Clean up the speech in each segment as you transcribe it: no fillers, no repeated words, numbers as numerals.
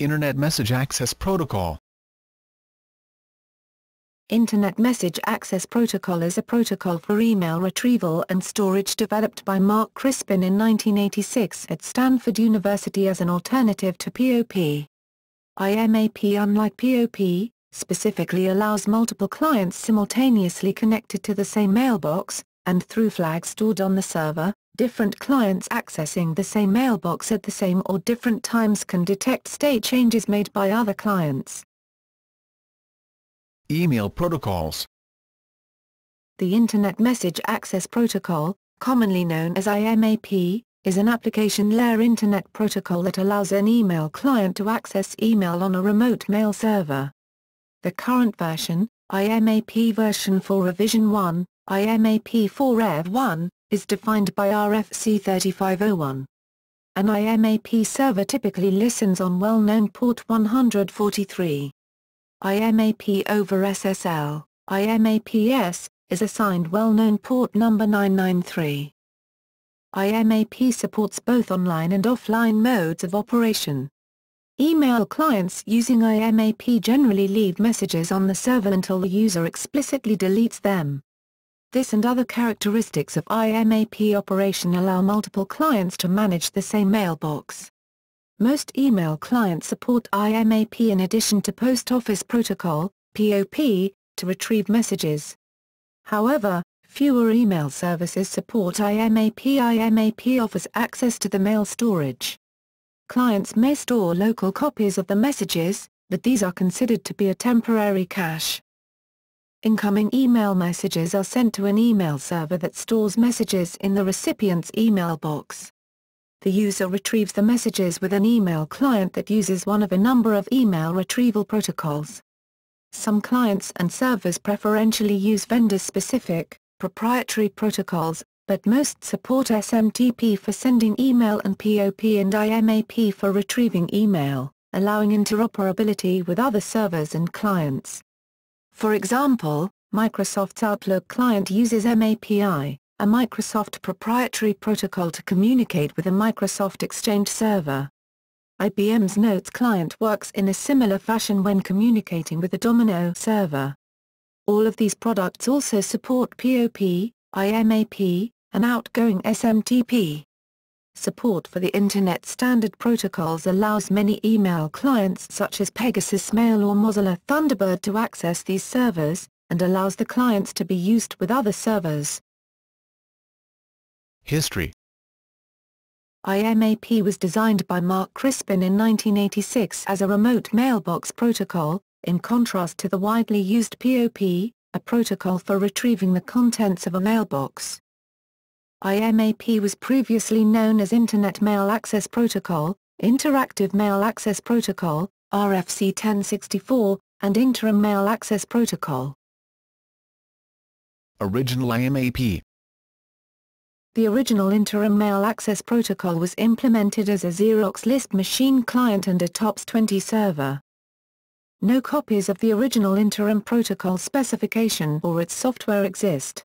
Internet Message Access Protocol. Internet Message Access Protocol is a protocol for email retrieval and storage developed by Mark Crispin in 1986 at Stanford University as an alternative to POP. IMAP, unlike POP, specifically allows multiple clients simultaneously connected to the same mailbox, and through flags stored on the server, different clients accessing the same mailbox at the same or different times can detect state changes made by other clients. Email protocols. The Internet Message Access Protocol, commonly known as IMAP, is an application layer Internet protocol that allows an email client to access email on a remote mail server. The current version, IMAP version 4 revision 1, IMAP 4 Rev 1, is defined by RFC 3501. An IMAP server typically listens on well-known port 143. IMAP over SSL, IMAPS, is assigned well-known port number 993. IMAP supports both online and offline modes of operation. Email clients using IMAP generally leave messages on the server until the user explicitly deletes them. This and other characteristics of IMAP operation allow multiple clients to manage the same mailbox. Most email clients support IMAP in addition to Post Office Protocol, POP, to retrieve messages. However, fewer email services support IMAP. IMAP offers access to the mail storage. Clients may store local copies of the messages, but these are considered to be a temporary cache. Incoming email messages are sent to an email server that stores messages in the recipient's email box. The user retrieves the messages with an email client that uses one of a number of email retrieval protocols. Some clients and servers preferentially use vendor-specific, proprietary protocols, but most support SMTP for sending email and POP and IMAP for retrieving email, allowing interoperability with other servers and clients. For example, Microsoft's Outlook client uses MAPI, a Microsoft proprietary protocol to communicate with a Microsoft Exchange server. IBM's Notes client works in a similar fashion when communicating with the Domino server. All of these products also support POP, IMAP, and outgoing SMTP. Support for the Internet Standard Protocols allows many email clients such as Pegasus Mail or Mozilla Thunderbird to access these servers, and allows the clients to be used with other servers. History. IMAP was designed by Mark Crispin in 1986 as a remote mailbox protocol, in contrast to the widely used POP, a protocol for retrieving the contents of a mailbox. IMAP was previously known as Internet Mail Access Protocol, Interactive Mail Access Protocol, RFC 1064, and Interim Mail Access Protocol. Original IMAP. The original Interim Mail Access Protocol was implemented as a Xerox List machine client and a TOPS-20 server. No copies of the original Interim Protocol specification or its software exist.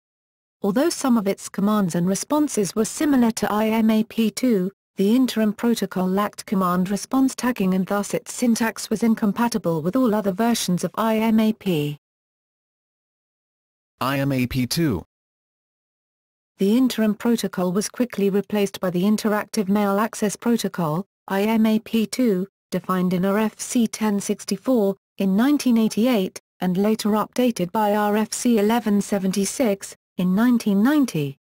Although some of its commands and responses were similar to IMAP2, the Interim Protocol lacked command response tagging and thus its syntax was incompatible with all other versions of IMAP. IMAP2. The Interim Protocol was quickly replaced by the Interactive Mail Access Protocol, IMAP2, defined in RFC 1064, in 1988, and later updated by RFC 1176, in 1990.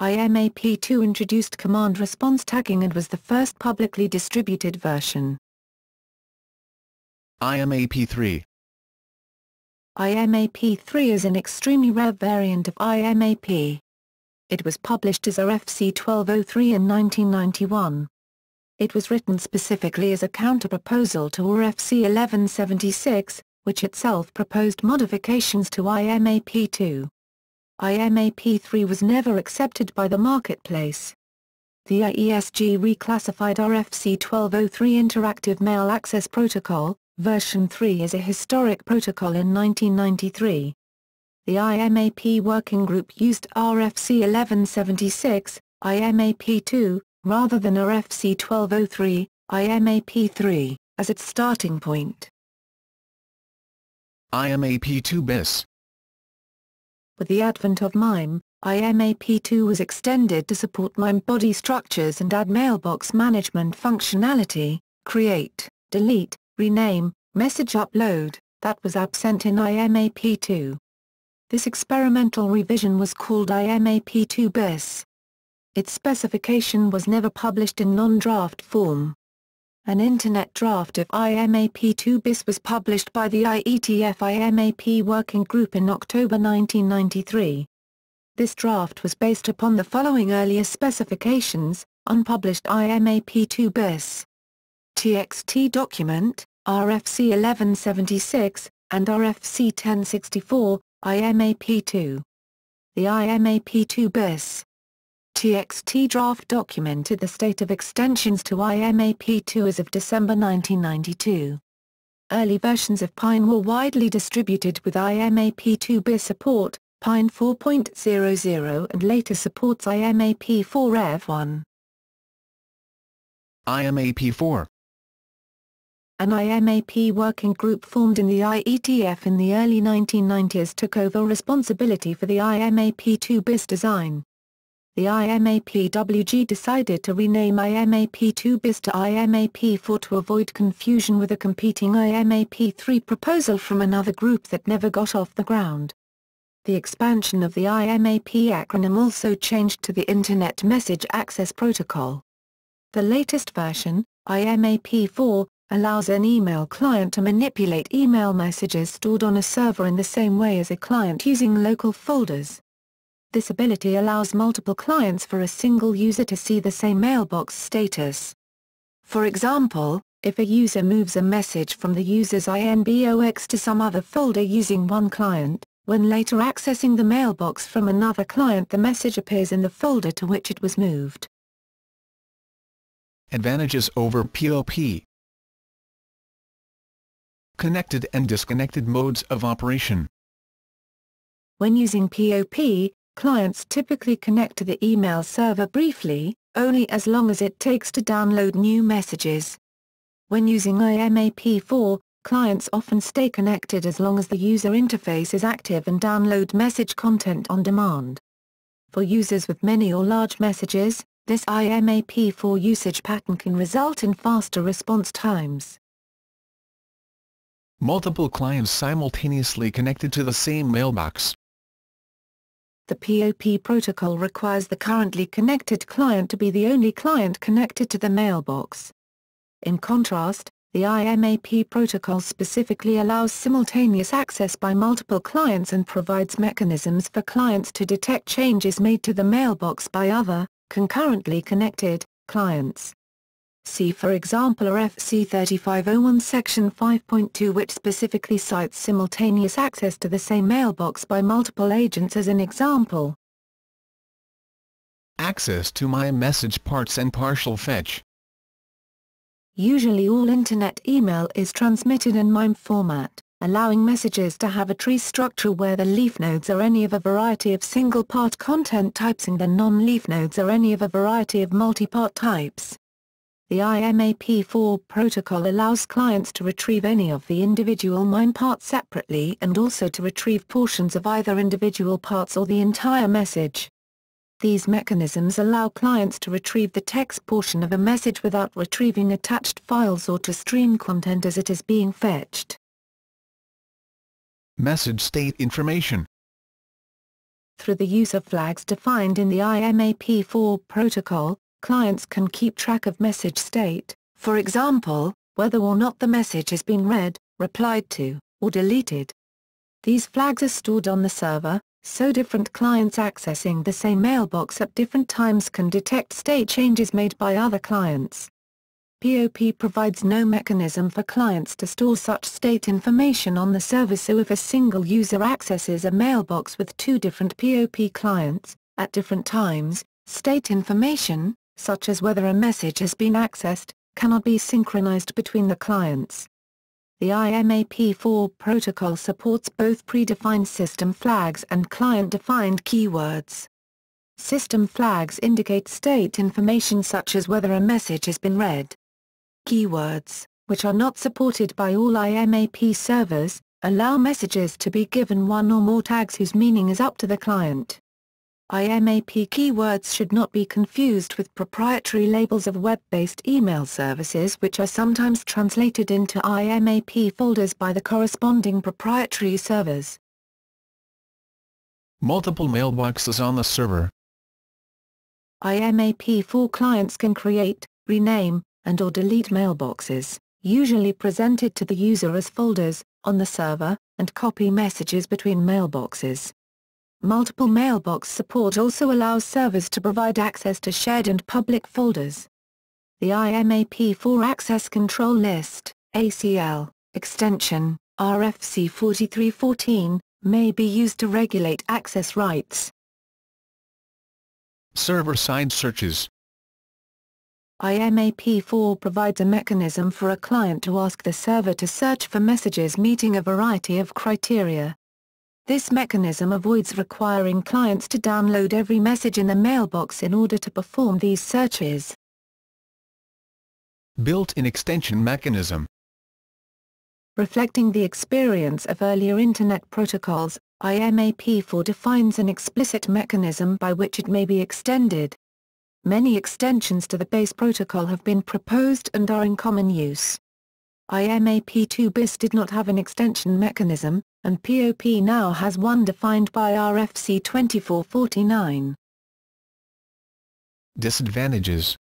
IMAP2 introduced command response tagging and was the first publicly distributed version. IMAP3. IMAP3 is an extremely rare variant of IMAP. It was published as RFC 1203 in 1991. It was written specifically as a counterproposal to RFC 1176, which itself proposed modifications to IMAP2. IMAP3 was never accepted by the marketplace. The IESG reclassified RFC 1203 Interactive Mail Access Protocol, version 3 as a historic protocol in 1993. The IMAP working group used RFC 1176, IMAP2, rather than RFC 1203, IMAP3. as its starting point. IMAP2 bis. With the advent of MIME, IMAP2 was extended to support MIME body structures and add mailbox management functionality, create, delete, rename, message upload, that was absent in IMAP2. This experimental revision was called IMAP2 bis. Its specification was never published in non-draft form. An Internet draft of IMAP2 bis was published by the IETF IMAP Working Group in October 1993. This draft was based upon the following earlier specifications: unpublished IMAP2 bis, TXT document, RFC 1176, and RFC 1064, IMAP2. The IMAP2 bis TXT draft documented the state of extensions to IMAP2 as of December 1992. Early versions of Pine were widely distributed with IMAP2 bis support, Pine 4.00, and later supports IMAP4 Rev1. IMAP4. An IMAP working group formed in the IETF in the early 1990s took over responsibility for the IMAP2 bis design. The IMAPWG decided to rename IMAP2 bis to IMAP4 to avoid confusion with a competing IMAP3 proposal from another group that never got off the ground. The expansion of the IMAP acronym also changed to the Internet Message Access Protocol. The latest version, IMAP4, allows an email client to manipulate email messages stored on a server in the same way as a client using local folders. This ability allows multiple clients for a single user to see the same mailbox status. For example, if a user moves a message from the user's inbox to some other folder using one client, when later accessing the mailbox from another client, the message appears in the folder to which it was moved. Advantages over POP. Connected and disconnected modes of operation. When using POP, clients typically connect to the email server briefly, only as long as it takes to download new messages. When using IMAP4, clients often stay connected as long as the user interface is active and download message content on demand. For users with many or large messages, this IMAP4 usage pattern can result in faster response times. Multiple clients simultaneously connected to the same mailbox. The POP protocol requires the currently connected client to be the only client connected to the mailbox. In contrast, the IMAP protocol specifically allows simultaneous access by multiple clients and provides mechanisms for clients to detect changes made to the mailbox by other, concurrently connected, clients. See for example RFC 3501 Section 5.2, which specifically cites simultaneous access to the same mailbox by multiple agents as an example. Access to my message parts and partial fetch. Usually all Internet email is transmitted in MIME format, allowing messages to have a tree structure where the leaf nodes are any of a variety of single-part content types and the non-leaf nodes are any of a variety of multi-part types. The IMAP4 protocol allows clients to retrieve any of the individual MIME parts separately and also to retrieve portions of either individual parts or the entire message. These mechanisms allow clients to retrieve the text portion of a message without retrieving attached files or to stream content as it is being fetched. Message state information. Through the use of flags defined in the IMAP4 protocol, clients can keep track of message state, for example, whether or not the message has been read, replied to, or deleted. These flags are stored on the server, so different clients accessing the same mailbox at different times can detect state changes made by other clients. POP provides no mechanism for clients to store such state information on the server, so if a single user accesses a mailbox with two different POP clients, at different times, state information, such as whether a message has been accessed, cannot be synchronized between the clients. The IMAP4 protocol supports both predefined system flags and client-defined keywords. System flags indicate state information such as whether a message has been read. Keywords, which are not supported by all IMAP servers, allow messages to be given one or more tags whose meaning is up to the client. IMAP keywords should not be confused with proprietary labels of web-based email services, which are sometimes translated into IMAP folders by the corresponding proprietary servers. Multiple mailboxes on the server. IMAP4 clients can create, rename, and/or delete mailboxes, usually presented to the user as folders, on the server, and copy messages between mailboxes. Multiple mailbox support also allows servers to provide access to shared and public folders. The IMAP4 Access Control List (ACL) extension, RFC 4314, may be used to regulate access rights. Server-side searches. IMAP4 provides a mechanism for a client to ask the server to search for messages meeting a variety of criteria. This mechanism avoids requiring clients to download every message in the mailbox in order to perform these searches. Built-in extension mechanism. Reflecting the experience of earlier Internet protocols, IMAP4 defines an explicit mechanism by which it may be extended. Many extensions to the base protocol have been proposed and are in common use. IMAP2 BIS did not have an extension mechanism, and POP now has one defined by RFC 2449. Disadvantages.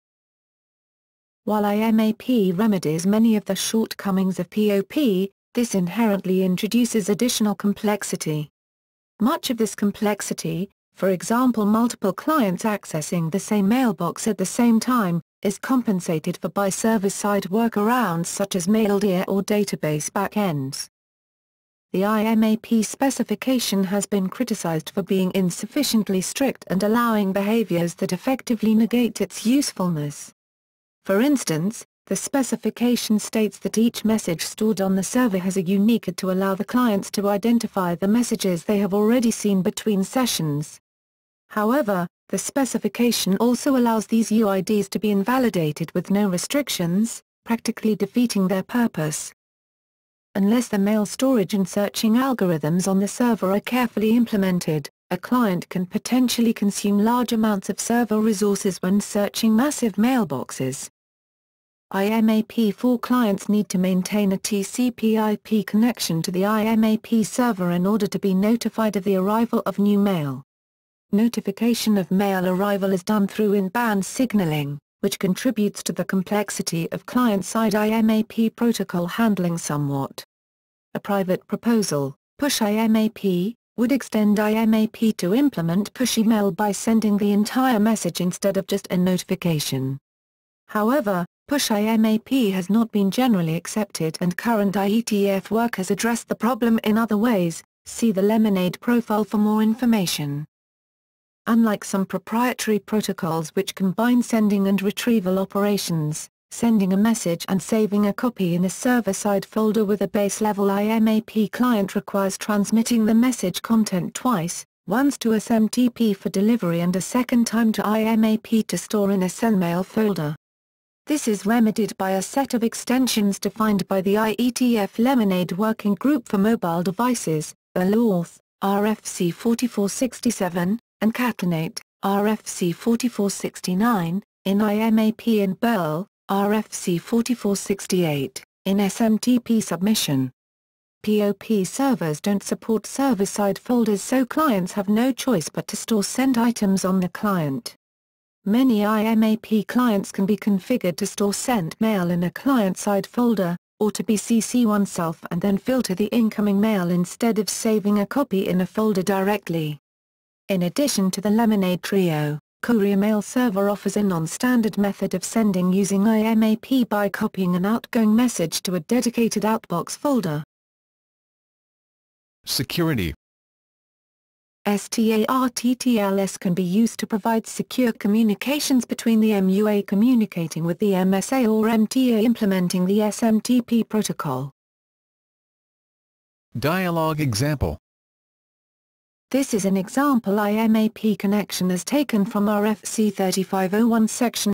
While IMAP remedies many of the shortcomings of POP, this inherently introduces additional complexity. Much of this complexity, for example multiple clients accessing the same mailbox at the same time, is compensated for by server-side workarounds such as maildir or database backends. The IMAP specification has been criticized for being insufficiently strict and allowing behaviors that effectively negate its usefulness. For instance, the specification states that each message stored on the server has a unique ID to allow the clients to identify the messages they have already seen between sessions. However, the specification also allows these UIDs to be invalidated with no restrictions, practically defeating their purpose. Unless the mail storage and searching algorithms on the server are carefully implemented, a client can potentially consume large amounts of server resources when searching massive mailboxes. IMAP4 clients need to maintain a TCP/IP connection to the IMAP server in order to be notified of the arrival of new mail. Notification of mail arrival is done through in-band signaling, which contributes to the complexity of client-side IMAP protocol handling somewhat. A private proposal, Push IMAP, would extend IMAP to implement push email by sending the entire message instead of just a notification. However, Push IMAP has not been generally accepted and current IETF work has addressed the problem in other ways. See the Lemonade profile for more information. Unlike some proprietary protocols which combine sending and retrieval operations, sending a message and saving a copy in a server-side folder with a base-level IMAP client requires transmitting the message content twice, once to SMTP for delivery and a second time to IMAP to store in a SendMail folder. This is remedied by a set of extensions defined by the IETF Lemonade Working Group for Mobile Devices, ALORth, RFC 4467, and Catenate, RFC 4469, in IMAP and Burl, RFC 4468, in SMTP submission. POP servers don't support server-side folders, so clients have no choice but to store sent items on the client. Many IMAP clients can be configured to store sent mail in a client-side folder, or to BCC oneself and then filter the incoming mail instead of saving a copy in a folder directly. In addition to the Lemonade Trio, Courier Mail Server offers a non-standard method of sending using IMAP by copying an outgoing message to a dedicated outbox folder. Security. STARTTLS can be used to provide secure communications between the MUA communicating with the MSA or MTA implementing the SMTP protocol. Dialog example. This is an example IMAP connection as taken from RFC 3501 section